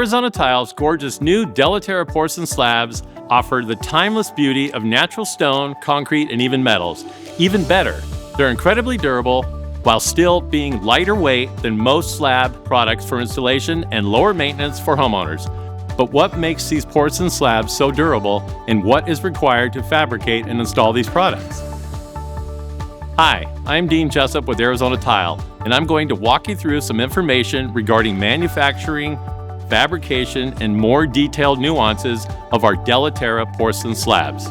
Arizona Tile's gorgeous new Della Terra Porcelain Slabs offer the timeless beauty of natural stone, concrete, and even metals. Even better, they're incredibly durable while still being lighter weight than most slab products for installation and lower maintenance for homeowners. But what makes these porcelain slabs so durable, and what is required to fabricate and install these products? Hi, I'm Dean Jessup with Arizona Tile, and I'm going to walk you through some information regarding manufacturing, fabrication, and more detailed nuances of our Della Terra Porcelain Slabs.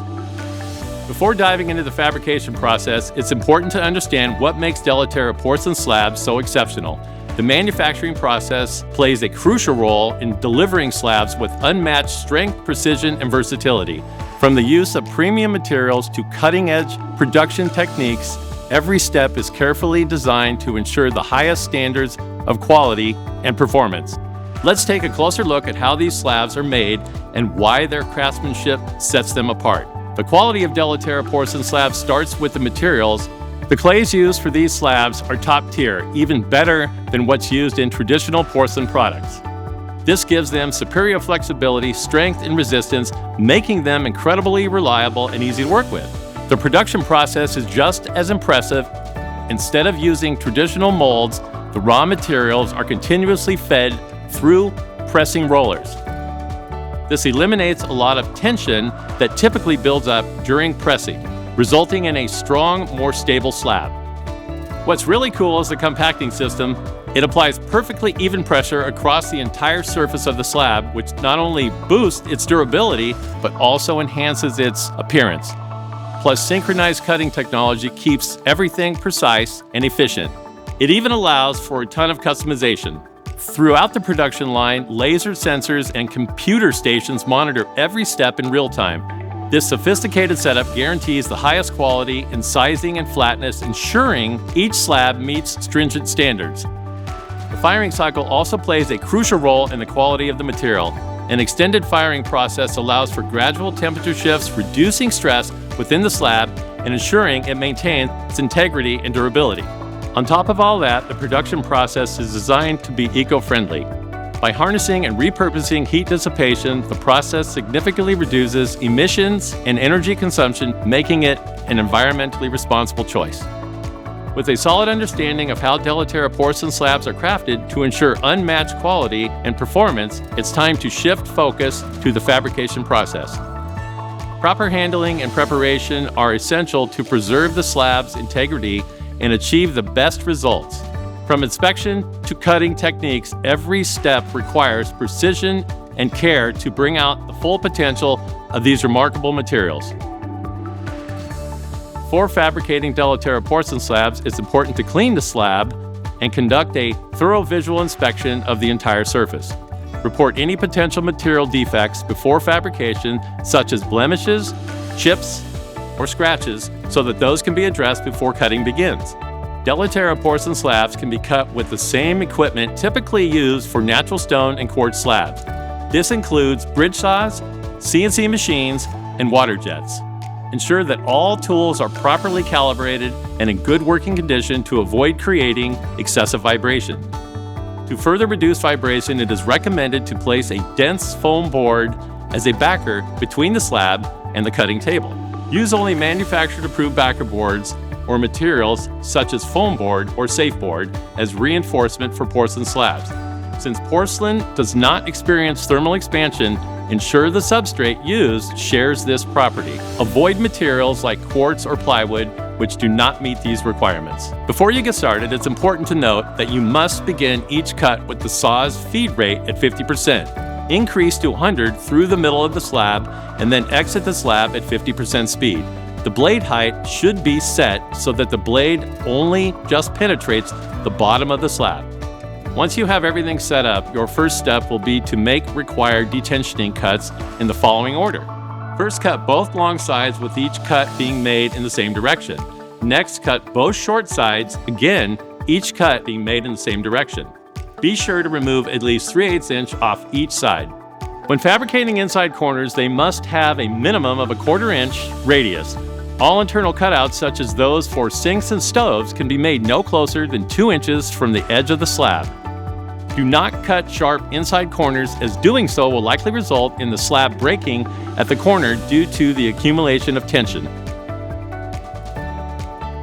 Before diving into the fabrication process, it's important to understand what makes Della Terra Porcelain Slabs so exceptional. The manufacturing process plays a crucial role in delivering slabs with unmatched strength, precision, and versatility. From the use of premium materials to cutting-edge production techniques, every step is carefully designed to ensure the highest standards of quality and performance. Let's take a closer look at how these slabs are made and why their craftsmanship sets them apart. The quality of Della Terra Porcelain Slabs starts with the materials. The clays used for these slabs are top tier, even better than what's used in traditional porcelain products. This gives them superior flexibility, strength, and resistance, making them incredibly reliable and easy to work with. The production process is just as impressive. Instead of using traditional molds, the raw materials are continuously fed through pressing rollers. This eliminates a lot of tension that typically builds up during pressing, resulting in a strong, more stable slab. What's really cool is the compacting system. It applies perfectly even pressure across the entire surface of the slab, which not only boosts its durability, but also enhances its appearance. Plus, synchronized cutting technology keeps everything precise and efficient. It even allows for a ton of customization. Throughout the production line, laser sensors and computer stations monitor every step in real time. This sophisticated setup guarantees the highest quality in sizing and flatness, ensuring each slab meets stringent standards. The firing cycle also plays a crucial role in the quality of the material. An extended firing process allows for gradual temperature shifts, reducing stress within the slab and ensuring it maintains its integrity and durability. On top of all that, the production process is designed to be eco-friendly. By harnessing and repurposing heat dissipation, the process significantly reduces emissions and energy consumption, making it an environmentally responsible choice. With a solid understanding of how Della Terra porcelain slabs are crafted to ensure unmatched quality and performance, it's time to shift focus to the fabrication process. Proper handling and preparation are essential to preserve the slab's integrity and achieve the best results. From inspection to cutting techniques, every step requires precision and care to bring out the full potential of these remarkable materials. Before fabricating Della Terra porcelain slabs, it's important to clean the slab and conduct a thorough visual inspection of the entire surface. Report any potential material defects before fabrication, such as blemishes, chips, or scratches, so that those can be addressed before cutting begins. Della Terra porcelain slabs can be cut with the same equipment typically used for natural stone and quartz slabs. This includes bridge saws, CNC machines, and water jets. Ensure that all tools are properly calibrated and in good working condition to avoid creating excessive vibration. To further reduce vibration, it is recommended to place a dense foam board as a backer between the slab and the cutting table. Use only manufacturer-approved backer boards or materials such as foam board or safe board as reinforcement for porcelain slabs. Since porcelain does not experience thermal expansion, ensure the substrate used shares this property. Avoid materials like quartz or plywood, which do not meet these requirements. Before you get started, it's important to note that you must begin each cut with the saw's feed rate at 50%. Increase to 100 through the middle of the slab, and then exit the slab at 50% speed. The blade height should be set so that the blade only just penetrates the bottom of the slab. Once you have everything set up, your first step will be to make required detensioning cuts in the following order. First, cut both long sides with each cut being made in the same direction. Next, cut both short sides, again, each cut being made in the same direction. Be sure to remove at least 3/8 inch off each side. When fabricating inside corners, they must have a minimum of a 1/4 inch radius. All internal cutouts, such as those for sinks and stoves, can be made no closer than 2 inches from the edge of the slab. Do not cut sharp inside corners, as doing so will likely result in the slab breaking at the corner due to the accumulation of tension.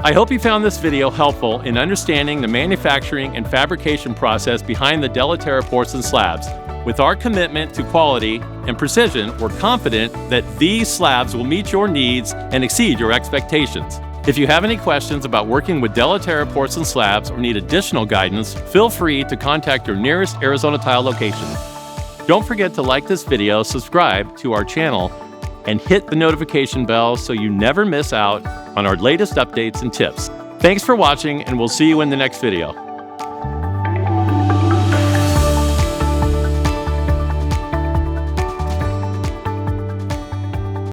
I hope you found this video helpful in understanding the manufacturing and fabrication process behind the Della Terra Porcelain Slabs. With our commitment to quality and precision, we're confident that these slabs will meet your needs and exceed your expectations. If you have any questions about working with Della Terra Porcelain Slabs or need additional guidance, feel free to contact your nearest Arizona Tile location. Don't forget to like this video, subscribe to our channel, and hit the notification bell so you never miss out on our latest updates and tips. Thanks for watching, and we'll see you in the next video.